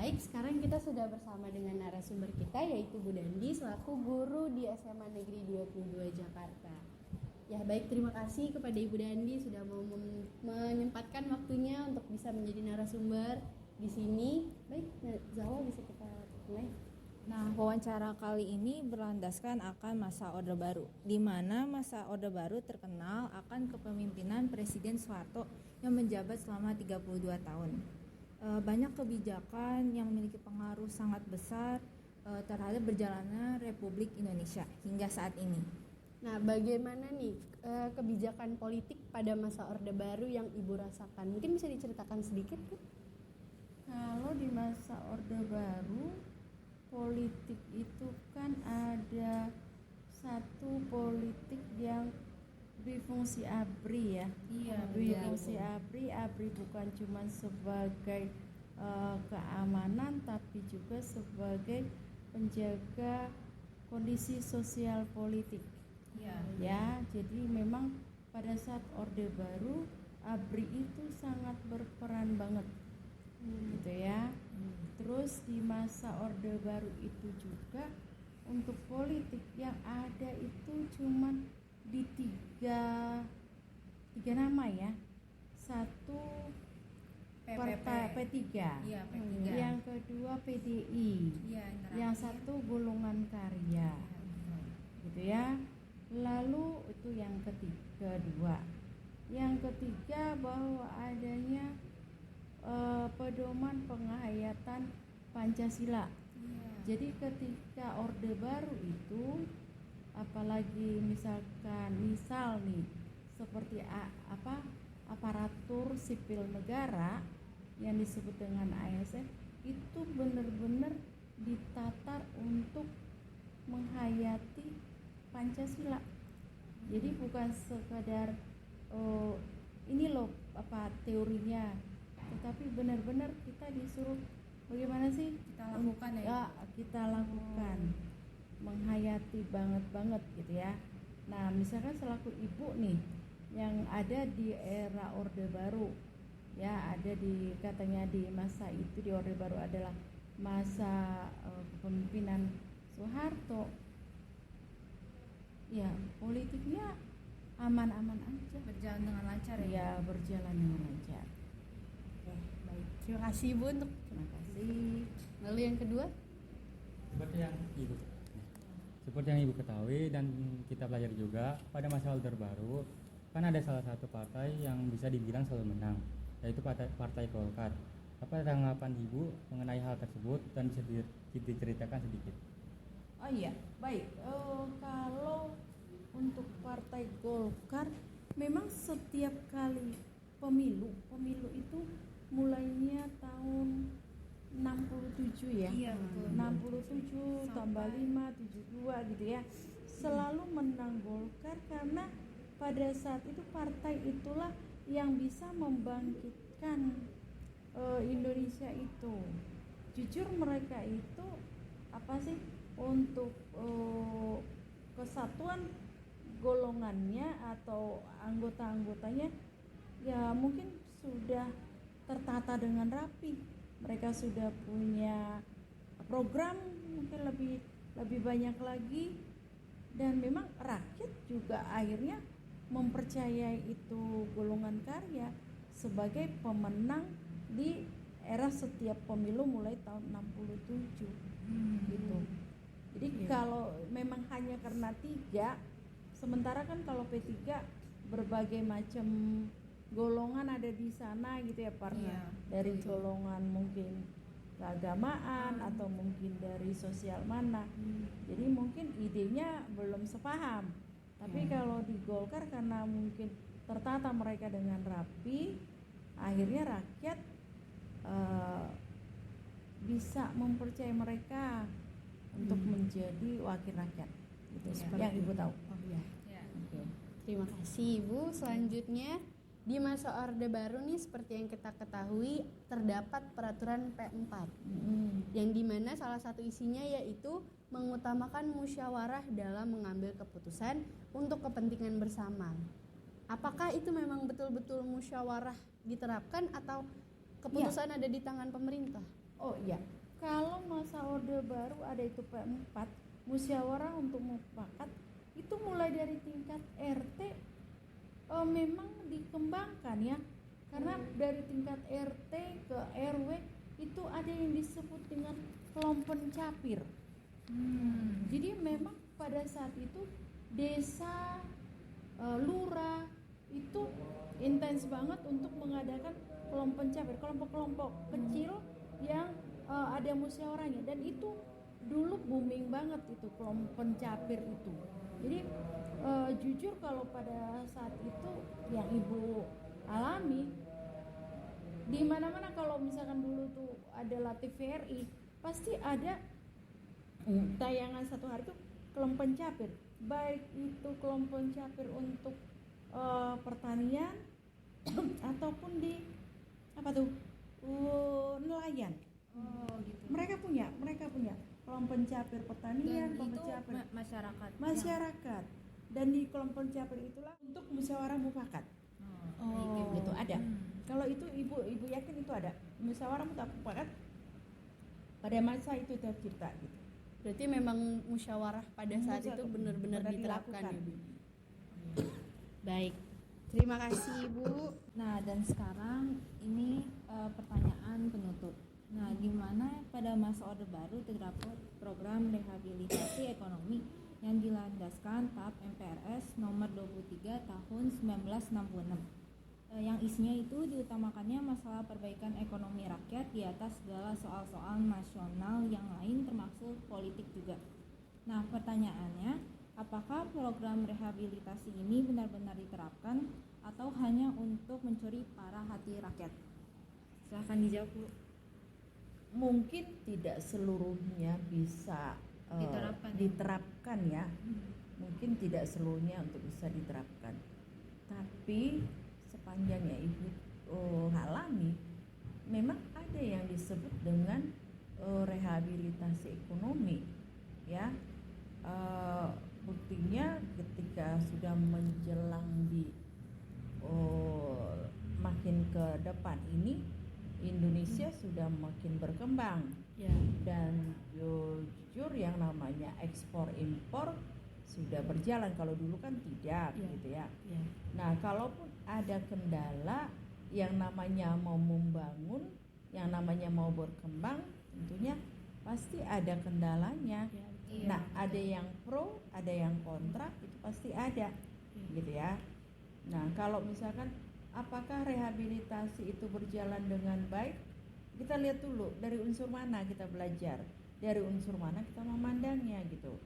Baik, sekarang kita sudah bersama dengan narasumber kita yaitu Bu Dandi selaku guru di SMA Negeri 22 Jakarta. Ya baik, terima kasih kepada Ibu Dandi sudah mau menyempatkan waktunya untuk bisa menjadi narasumber di sini. Baik, Zawa bisa kita mulai. Nah, wawancara kali ini berlandaskan akan masa Orde Baru, di mana masa Orde Baru terkenal akan kepemimpinan Presiden Soeharto yang menjabat selama 32 tahun. Banyak kebijakan yang memiliki pengaruh sangat besar terhadap berjalannya Republik Indonesia hingga saat ini. Nah, bagaimana nih kebijakan politik pada masa Orde Baru yang Ibu rasakan? Mungkin bisa diceritakan sedikit, Bu? Kalau di masa Orde Baru, politik itu kan ada satu politik yang berfungsi ABRI ya. Iya, berfungsi ABRI bukan cuma sebagai keamanan, tapi juga sebagai penjaga kondisi sosial politik. Iya. Ya, jadi memang pada saat Orde Baru ABRI itu sangat berperan banget, gitu ya. Terus di masa Orde Baru itu juga untuk politik yang ada itu cuman di tiga nama ya. Satu partai P3, Iya, P3. yang kedua PDI, Iya, yang satu golongan karya, gitu ya. Lalu itu yang kedua. Yang ketiga bahwa adanya pedoman penghayatan Pancasila. Jadi ketika Orde Baru itu, apalagi misal nih seperti aparatur sipil negara yang disebut dengan ASN itu benar-benar ditatar untuk menghayati Pancasila. Jadi bukan sekadar ini loh teorinya, tetapi benar-benar kita disuruh bagaimana sih Kita lakukan kita lakukan, menghayati banget gitu ya. Nah, misalkan selaku ibu nih yang ada di era Orde Baru, ya ada katanya di masa itu di Orde Baru adalah masa kepemimpinan Soeharto. Ya, politiknya aman-aman aja, berjalan dengan lancar ya. Ya, berjalan dengan lancar. Oke, baik. Terima kasih Bu untuk Terima kasih. lalu yang kedua. Seperti yang Ibu ketahui dan kita pelajari juga, pada masa Orde Baru kan ada salah satu partai yang bisa dibilang selalu menang, yaitu Partai Golkar. Apa tanggapan Ibu mengenai hal tersebut dan bisa diceritakan sedikit? Oh iya, baik. Kalau untuk Partai Golkar, memang setiap kali pemilu itu mulainya tahun 67 ya. Iya, betul. 67 tambah 5, 72 gitu ya. Selalu menang Golkar karena pada saat itu partai itulah yang bisa membangkitkan Indonesia itu. Jujur mereka itu apa sih untuk kesatuan golongannya atau anggota-anggotanya ya mungkin sudah tertata dengan rapi. Mereka sudah punya program mungkin lebih banyak lagi, dan memang rakyat juga akhirnya mempercayai itu golongan karya sebagai pemenang di era setiap pemilu mulai tahun 67 gitu. Jadi kalau memang hanya karena 3, sementara kan kalau P3 berbagai macam golongan ada di sana gitu ya, dari golongan mungkin keagamaan atau mungkin dari sosial mana. Jadi mungkin idenya belum sepaham. Tapi kalau di Golkar karena mungkin tertata mereka dengan rapi, akhirnya rakyat bisa mempercayai mereka untuk menjadi wakil rakyat. Gitu, yang Ibu tahu. Oh iya. Oke. Terima kasih Ibu. Selanjutnya di masa Orde Baru nih seperti yang kita ketahui terdapat peraturan P4 yang dimana salah satu isinya yaitu mengutamakan musyawarah dalam mengambil keputusan untuk kepentingan bersama. Apakah itu memang betul-betul musyawarah diterapkan atau keputusan ada di tangan pemerintah? Oh iya, kalau masa Orde Baru ada itu P4, musyawarah untuk mufakat itu mulai dari tingkat RT memang dikembangkan ya, karena dari tingkat RT ke RW itu ada yang disebut dengan kelompok pencapir. Jadi memang pada saat itu desa, lurah itu intens banget untuk mengadakan kelompok pencapir, kelompok-kelompok kecil yang ada musyawarahnya, dan itu dulu booming banget itu kelompok pencapir itu. Jadi jujur kalau pada saat itu yang ibu alami, di mana-mana kalau misalkan dulu tuh ada latih VRI pasti ada tayangan satu hari tuh kelompok pencapir, baik itu kelompok pencapir untuk pertanian ataupun di apa tuh nelayan. Gitu. Mereka punya kelompok pencapir pertanian, Dan kelompok itu pencapir masyarakat. dan di kelompok pencapir itulah untuk musyawarah mufakat. Gitu ada. Kalau itu ibu yakin itu ada musyawarah mufakat pada masa itu tercipta gitu. Berarti memang musyawarah pada saat itu benar-benar diterapkan ya, Bu. Baik. Terima kasih, Ibu. Nah, dan sekarang ini pertanyaan penutup. Nah, gimana pada masa Orde Baru terdapat program rehabilitasi ekonomi yang dilandaskan TAP MPRS nomor 23 tahun 1966. Yang isinya itu diutamakannya masalah perbaikan ekonomi rakyat di atas segala soal-soal nasional yang lain termasuk politik juga. Nah, pertanyaannya, apakah program rehabilitasi ini benar-benar diterapkan atau hanya untuk mencuri para hati rakyat? Silahkan dijawab, Bu. Mungkin tidak seluruhnya bisa diterapkan ya. Mungkin tidak seluruhnya untuk bisa diterapkan. Tapi sepanjang yang ibu alami, memang ada yang disebut dengan rehabilitasi ekonomi, ya. Buktinya ketika sudah menjelang di makin ke depan ini, Indonesia sudah makin berkembang Ya. dan jujur yang namanya ekspor impor sudah berjalan. Kalau dulu kan tidak, gitu ya. Ya. Nah, kalaupun ada kendala, yang namanya mau membangun, yang namanya mau berkembang, tentunya pasti ada kendalanya. Ya. Nah, ada yang pro, ada yang kontra, itu pasti ada, gitu ya. Nah, kalau misalkan apakah rehabilitasi itu berjalan dengan baik, kita lihat dulu dari unsur mana kita belajar, dari unsur mana kita memandangnya, gitu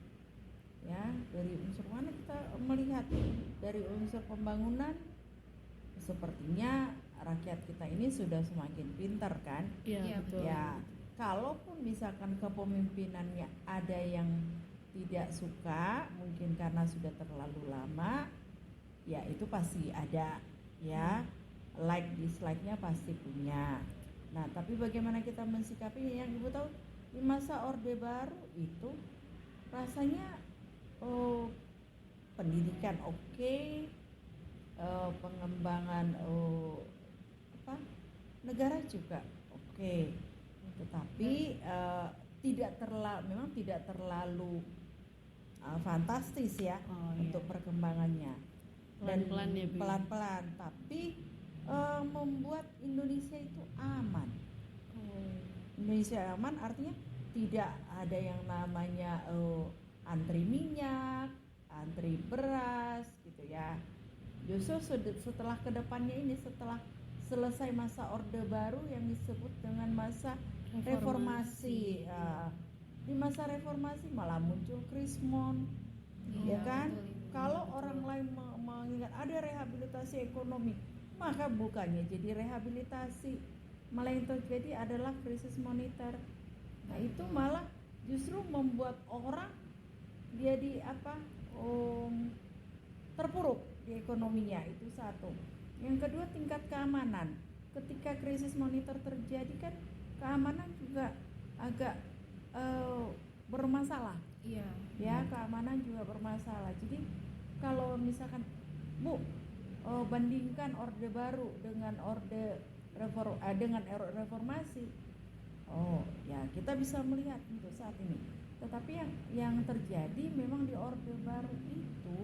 ya. Dari unsur mana kita melihat, dari unsur pembangunan, sepertinya rakyat kita ini sudah semakin pintar kan. Iya, betul. Ya, kalaupun misalkan kepemimpinannya ada yang tidak suka, mungkin karena sudah terlalu lama, ya itu pasti ada ya, like dislike-nya pasti punya. Nah, tapi bagaimana kita mensikapinya? Yang ibu tahu di masa Orde Baru itu rasanya pendidikan oke, pengembangan negara juga oke. Tetapi memang tidak terlalu fantastis ya untuk perkembangannya. Pelan-pelan ya, Bu. Pelan-pelan, tapi membuat Indonesia itu aman. Indonesia aman artinya tidak ada yang namanya antri minyak, antri beras, gitu ya. Justru setelah kedepannya ini, setelah selesai masa Orde Baru yang disebut dengan masa reformasi. Di masa reformasi malah muncul Krismon, ya kan? Kalau orang lain mengingat ada rehabilitasi ekonomi, maka bukannya jadi rehabilitasi, malah yang terjadi adalah krisis moneter. Nah, itu malah justru membuat orang jadi terpuruk di ekonominya, itu satu. Yang kedua, tingkat keamanan. Ketika krisis moneter terjadi kan keamanan juga agak bermasalah. Iya. Ya, keamanan juga bermasalah. Jadi kalau misalkan Bu bandingkan Orde Baru dengan reformasi, Oh, ya kita bisa melihat untuk saat ini. Tetapi yang terjadi memang di Orde Baru itu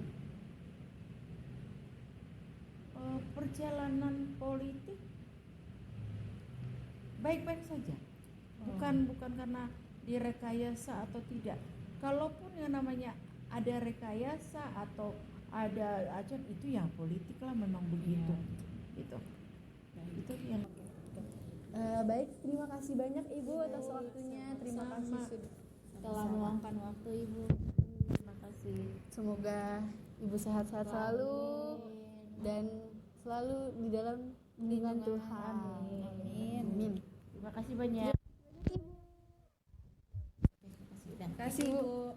perjalanan politik baik-baik saja. Bukan karena direkayasa atau tidak. Kalaupun yang namanya ada rekayasa atau ada ajan, itu ya politik lah, memang begitu. Gitu. Nah, itu yang Baik, terima kasih banyak Ibu atas waktunya. Terima kasih sudah Telah meluangkan waktu Ibu. terima kasih. Semoga Ibu sehat-sehat selalu dan selalu di dalam bimbingan Tuhan. Amin. Amin. Terima kasih banyak. Terima kasih Bu.